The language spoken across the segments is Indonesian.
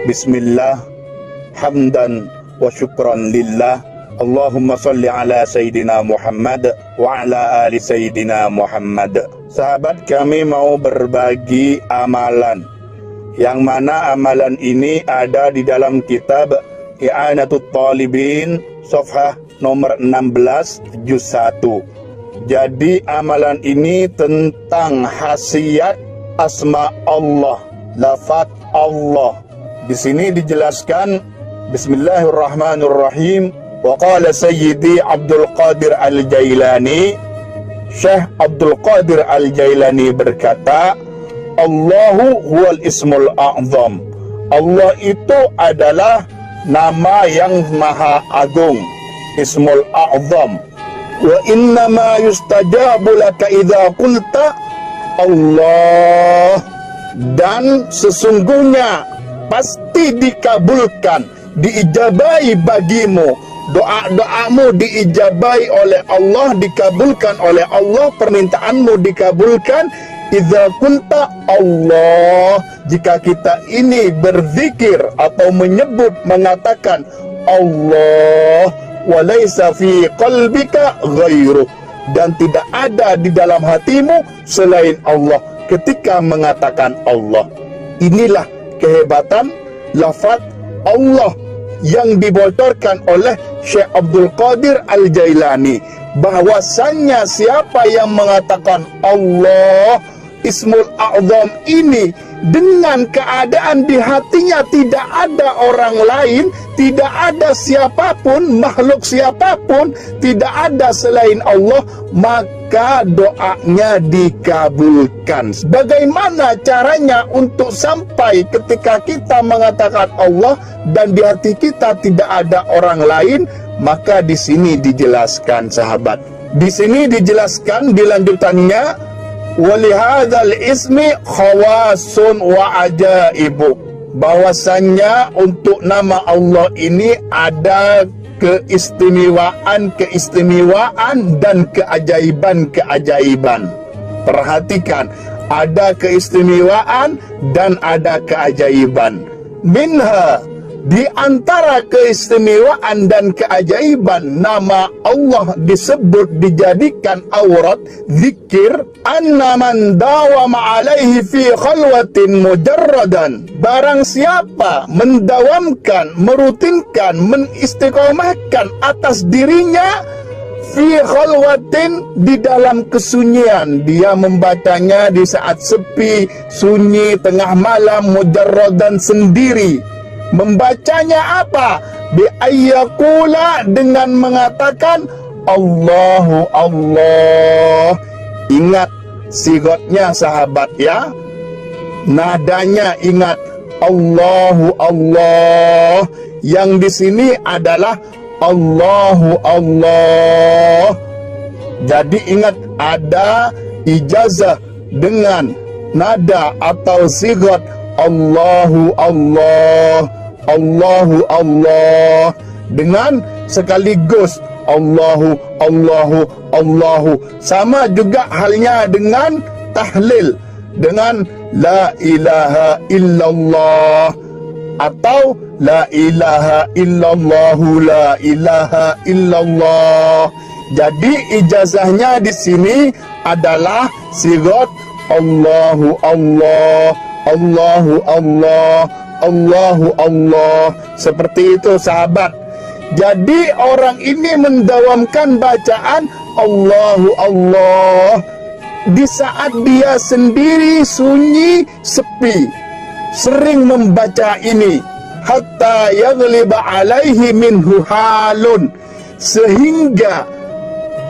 Bismillah, hamdan wa syukran lillah. Allahumma salli ala Sayyidina Muhammad wa ala ali Sayyidina Muhammad. Sahabat, kami mau berbagi amalan, yang mana amalan ini ada di dalam kitab I'anatut Talibin, Safhah nomor 16, juz 1. Jadi amalan ini tentang khasiat asma Allah, lafaz Allah. Di sini dijelaskan, Bismillahirrahmanirrahim. Wa qala Sayyidi Abdul Qadir Al-Jailani, Syekh Abdul Qadir Al-Jailani berkata, Allahu huwal ismul a'zam. Allah itu adalah nama yang maha agung, ismul a'zam. Wa innama yustajabu laka idza qulta Allah, dan sesungguhnya pasti dikabulkan, diijabai bagimu, doa-doamu diijabai oleh Allah, dikabulkan oleh Allah, permintaanmu dikabulkan idza qulta Allah, jika kita ini berzikir atau menyebut, mengatakan Allah, walaysa fi qalbika ghairuh, dan tidak ada di dalam hatimu selain Allah ketika mengatakan Allah. Inilah kehebatan lafaz Allah yang dibocorkan oleh Syekh Abdul Qadir Al-Jailani, bahwasannya siapa yang mengatakan Allah, Ismul A'zam ini, dengan keadaan di hatinya tidak ada orang lain, tidak ada siapapun, makhluk siapapun, tidak ada selain Allah, maka doanya dikabulkan. Bagaimana caranya untuk sampai ketika kita mengatakan Allah dan di hati kita tidak ada orang lain? Maka di sini dijelaskan, sahabat. Di sini dijelaskan di lanjutannya, walihadzal ismi khawasun wa ajaibu, bahwasannya untuk nama Allah ini ada keistimewaan dan keajaiban. Perhatikan, ada keistimewaan dan ada keajaiban. Minha, di antara keistimewaan dan keajaiban nama Allah disebut, dijadikan aurat, zikir, anna man dawama alaihi fi khalwatin mujarradan, barang siapa mendawamkan, merutinkan, mengistiqomahkan atas dirinya fi khalwatin, di dalam kesunyian, dia membacanya di saat sepi, sunyi, tengah malam, mujarradan, sendiri. Membacanya apa? Bi ayyakula, dengan mengatakan Allahu Allah. Ingat sigotnya, sahabat ya, nadanya ingat, Allahu Allah. Yang di sini adalah Allahu Allah. Jadi ingat, ada ijazah dengan nada atau sigot Allahu Allah, Allahu Allah, dengan sekaligus Allahu Allahu Allahu. Sama juga halnya dengan tahlil, dengan la ilaha illallah atau la ilaha illallahu, la ilaha illallah. Jadi ijazahnya di sini adalah sigot Allahu Allah, Allahu Allah, Allahu Allah. Seperti itu, sahabat. Jadi orang ini mendawamkan bacaan Allahu Allah di saat dia sendiri, sunyi, sepi, sering membaca ini, hatta yaghliba alaihi minhu halun, sehingga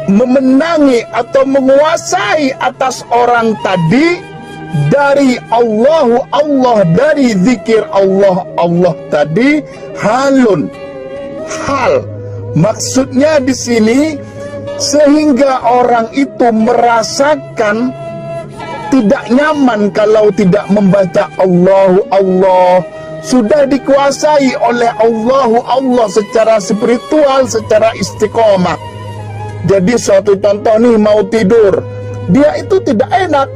memenangi atau menguasai atas orang tadi dari Allahu Allah, dari zikir Allah Allah tadi, halun, hal. Maksudnya di sini sehingga orang itu merasakan tidak nyaman kalau tidak membaca Allahu Allah. Sudah dikuasai oleh Allahu Allah secara spiritual, secara istiqomah. Jadi suatu contoh nih, mau tidur, dia itu tidak enak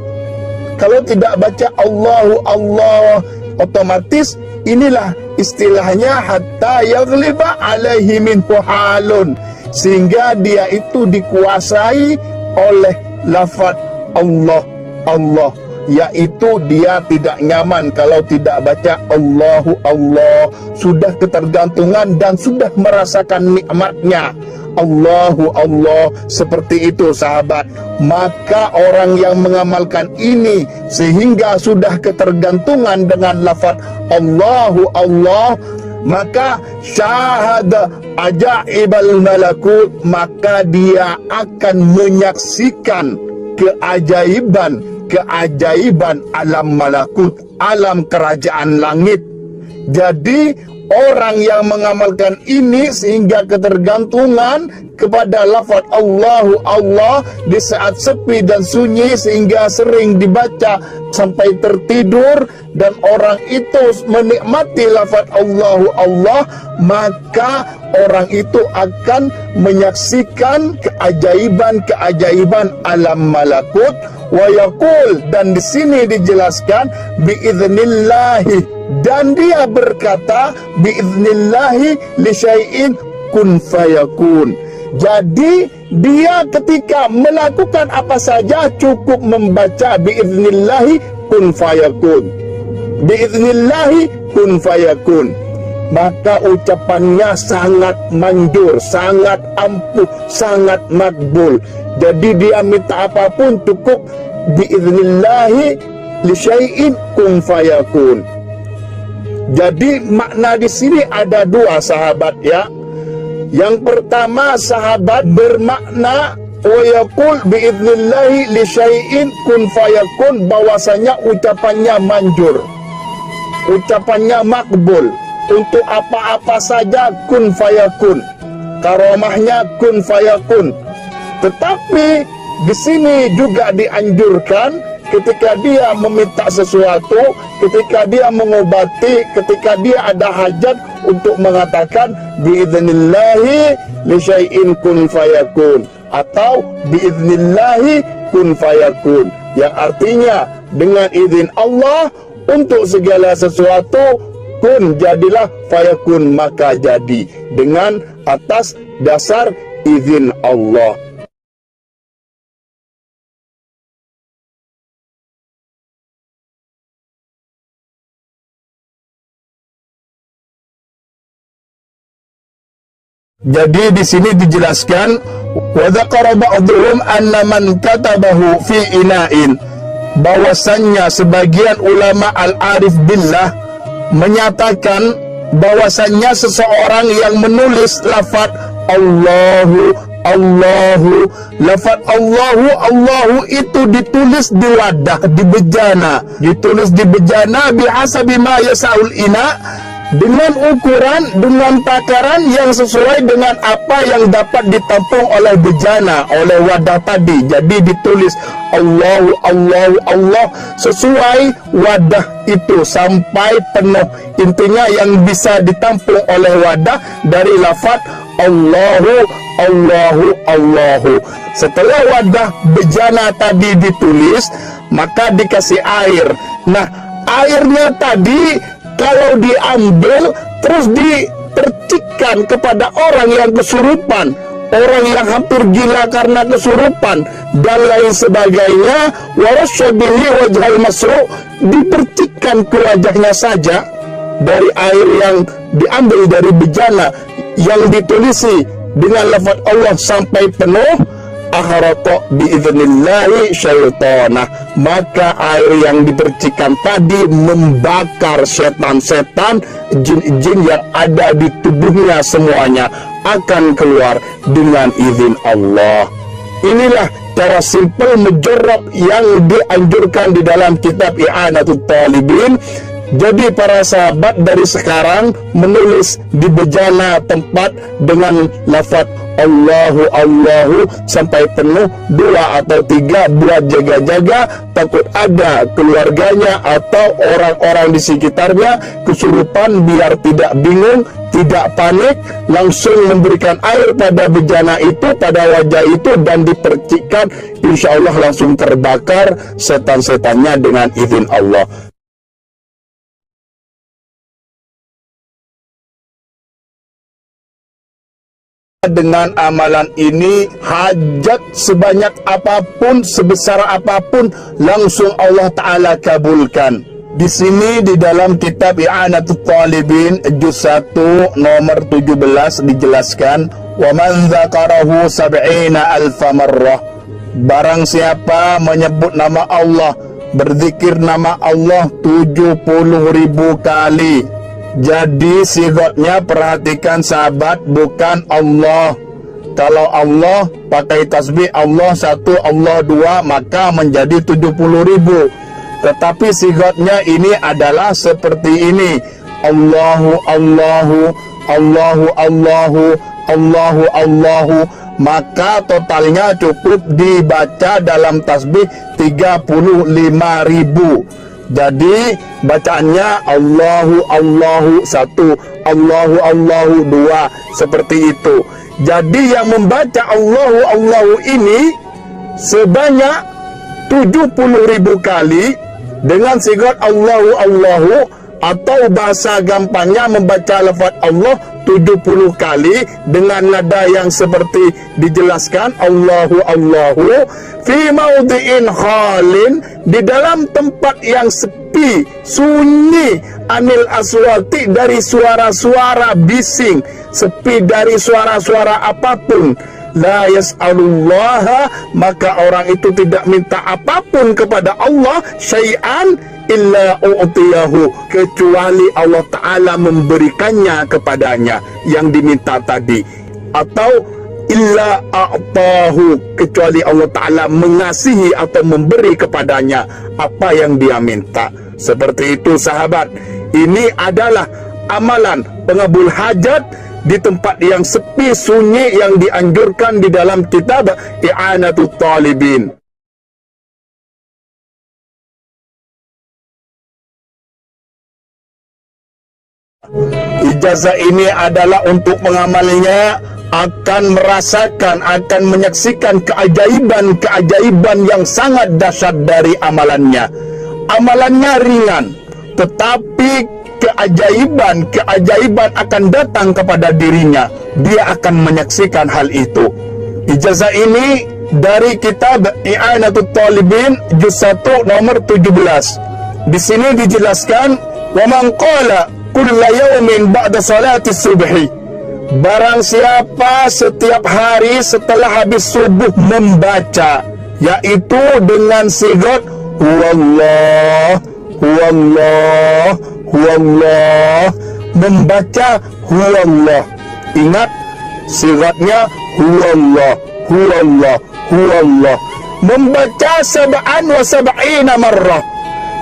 kalau tidak baca Allahu Allah, otomatis inilah istilahnya hatta yaghliba alaihi minhu halun, sehingga dia itu dikuasai oleh lafaz Allah, Allah, yaitu dia tidak nyaman kalau tidak baca Allahu Allah, sudah ketergantungan dan sudah merasakan nikmatnya Allahu Allah. Seperti itu sahabat. Maka orang yang mengamalkan ini sehingga sudah ketergantungan dengan lafaz Allahu Allah, maka syahada ajaibal malakut, maka dia akan menyaksikan keajaiban alam malakut, alam kerajaan langit. Jadi orang yang mengamalkan ini sehingga ketergantungan kepada lafaz Allahu Allah di saat sepi dan sunyi, sehingga sering dibaca sampai tertidur, dan orang itu menikmati lafaz Allahu Allah, maka orang itu akan menyaksikan keajaiban alam malakut. Wa yaqul, dan di sini dijelaskan biidznillahi, dan dia berkata biidznillahi li syai'in kun fayakun. Jadi dia ketika melakukan apa saja cukup membaca biidznillahi kun fayakun, biidznillahi kun fayakun, maka ucapannya sangat manjur, sangat ampuh, sangat makbul. Jadi dia minta apapun cukup biidznillahi li syai'in kun fayakun. Jadi makna di sini ada dua sahabat ya. Yang pertama sahabat bermakna wa yaqul biidznillahi li syai'in kun fayakun, bahwasanya ucapannya manjur, ucapannya makbul, untuk apa-apa saja kun fayakun, karomahnya kun fayakun. Tetapi di sini juga dianjurkan ketika dia meminta sesuatu, ketika dia mengobati, ketika dia ada hajat, untuk mengatakan biidznillahi li syai'in kun fayakun atau biidznillahi kun fayakun, yang artinya dengan izin Allah untuk segala sesuatu, kun jadilah, fayakun maka jadi, dengan atas dasar izin Allah. Jadi di sini dijelaskan wa dzakara ba'dhum anna man katabahu fi ina'in, bahwasannya sebagian ulama al-arif billah menyatakan bahwasannya seseorang yang menulis lafaz Allahu Allahu, lafaz Allahu Allahu itu ditulis di wadah, di bejana, ditulis di bejana bihasabi ma yasaul ina, dengan ukuran, dengan takaran yang sesuai dengan apa yang dapat ditampung oleh bejana, oleh wadah tadi. Jadi ditulis Allahu Allahu Allah sesuai wadah itu sampai penuh. Intinya yang bisa ditampung oleh wadah dari lafaz Allahu Allahu Allahu. Setelah wadah bejana tadi ditulis, maka dikasih air. Nah, airnya tadi kalau diambil terus dipercikkan kepada orang yang kesurupan, orang yang hampir gila karena kesurupan dan lain sebagainya, warasyabihi wajhal masru', dipercikkan ke wajahnya saja dari air yang diambil dari bejana yang ditulisi dengan lafaz Allah sampai penuh, aharata biidznillahi syaitanah, maka air yang dipercikan tadi membakar setan-setan, jin-jin yang ada di tubuhnya semuanya akan keluar dengan izin Allah. Inilah cara simpel mujarrab yang dianjurkan di dalam kitab I'anatul Talibin. Jadi para sahabat dari sekarang menulis di bejana tempat dengan lafaz Allahu Allahu sampai penuh 2 atau 3, buat jaga-jaga takut ada keluarganya atau orang-orang di sekitarnya kesurupan, biar tidak bingung, tidak panik, langsung memberikan air pada bejana itu, pada wajah itu, dan dipercikkan, insya Allah langsung terbakar setan-setannya dengan izin Allah. dengan amalan ini, hajat sebanyak apapun, sebesar apapun, langsung Allah Ta'ala kabulkan. Di sini di dalam kitab I'anatul Talibin juz 1 nomor 17 dijelaskan, wa man dzakarahu 70,000 marrah. Barang siapa menyebut nama Allah, berzikir nama Allah 70.000 kali. Jadi sigotnya perhatikan sahabat, bukan Allah. Kalau Allah pakai tasbih Allah 1, Allah 2, maka menjadi 70.000. Tetapi sigotnya ini adalah seperti ini: Allahu Allahu Allahu Allahu Allahu Allahu. Maka totalnya cukup dibaca dalam tasbih 35.000. Jadi bacaannya Allahu Allahu 1, Allahu Allahu 2, seperti itu. Jadi yang membaca Allahu Allahu ini sebanyak 70.000 kali dengan sigat Allahu Allahu, atau bahasa gampangnya membaca lafaz Allah 70 kali dengan nada yang seperti dijelaskan, Allahu Allahu fi maudhi'in khalin, di dalam tempat yang sepi, sunyi, anil aswati, dari suara-suara bising, sepi dari suara-suara apapun. La yas'alullaha, maka orang itu tidak minta apapun kepada Allah, syai'an illa u'tiyahu, kecuali Allah Ta'ala memberikannya kepadanya yang diminta tadi, atau illa a'tahu, kecuali Allah Ta'ala mengasihi atau memberi kepadanya apa yang dia minta. Seperti itu sahabat, ini adalah amalan pengabul hajat di tempat yang sepi, sunyi, yang dianjurkan di dalam kitab I'anatul Talibin. Ijazah ini adalah untuk mengamalinya, akan merasakan, akan menyaksikan keajaiban-keajaiban yang sangat dahsyat dari amalannya. Amalannya ringan, tetapi keajaiban akan datang kepada dirinya. Dia akan menyaksikan hal itu. Ijazah ini dari kitab I'anatul Talibin juz 1 nomor 17. Di sini dijelaskan, wa man qala kulla yawmin ba'da salati subhi, barang siapa setiap hari setelah habis subuh membaca, yaitu dengan sigat huwallah huwallah huwallah, membaca huwallah. Ingat sigatnya huwallah huwallah huwallah, membaca 77 marrah,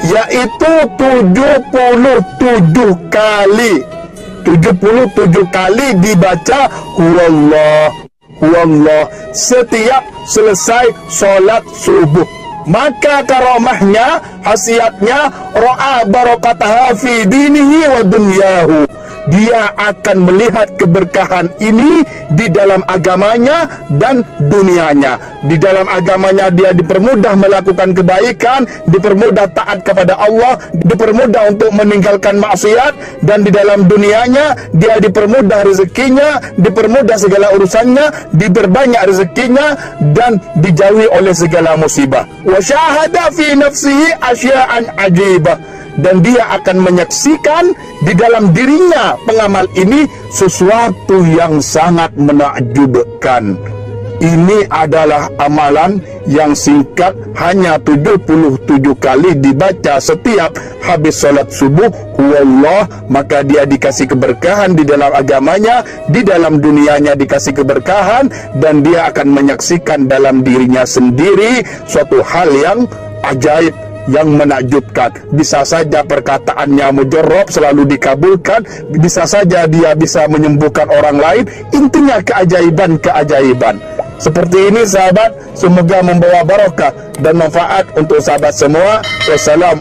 yaitu 77 kali. 77 kali dibaca huwallah huwallah setiap selesai sholat subuh. Maka karomahnya, khasiatnya, ra'a barakataha fi dinihi wa dunyahu, dia akan melihat keberkahan ini di dalam agamanya dan dunianya. Di dalam agamanya dia dipermudah melakukan kebaikan, dipermudah taat kepada Allah, dipermudah untuk meninggalkan maksiat, dan di dalam dunianya dia dipermudah rezekinya, dipermudah segala urusannya, diperbanyak rezekinya, dan dijauhi oleh segala musibah. Wa syahada fi nafsihi asya'an ajibah, dan dia akan menyaksikan di dalam dirinya pengamal ini sesuatu yang sangat menakjubkan. Ini adalah amalan yang singkat, hanya 77 kali dibaca setiap habis sholat subuh huwallah, maka dia dikasih keberkahan di dalam agamanya, di dalam dunianya dikasih keberkahan, dan dia akan menyaksikan dalam dirinya sendiri suatu hal yang ajaib, yang menakjubkan. Bisa saja perkataannya mujarrab, selalu dikabulkan, bisa saja dia bisa menyembuhkan orang lain. Intinya keajaiban-keajaiban seperti ini sahabat, semoga membawa barokah dan manfaat untuk sahabat semua. Wassalam.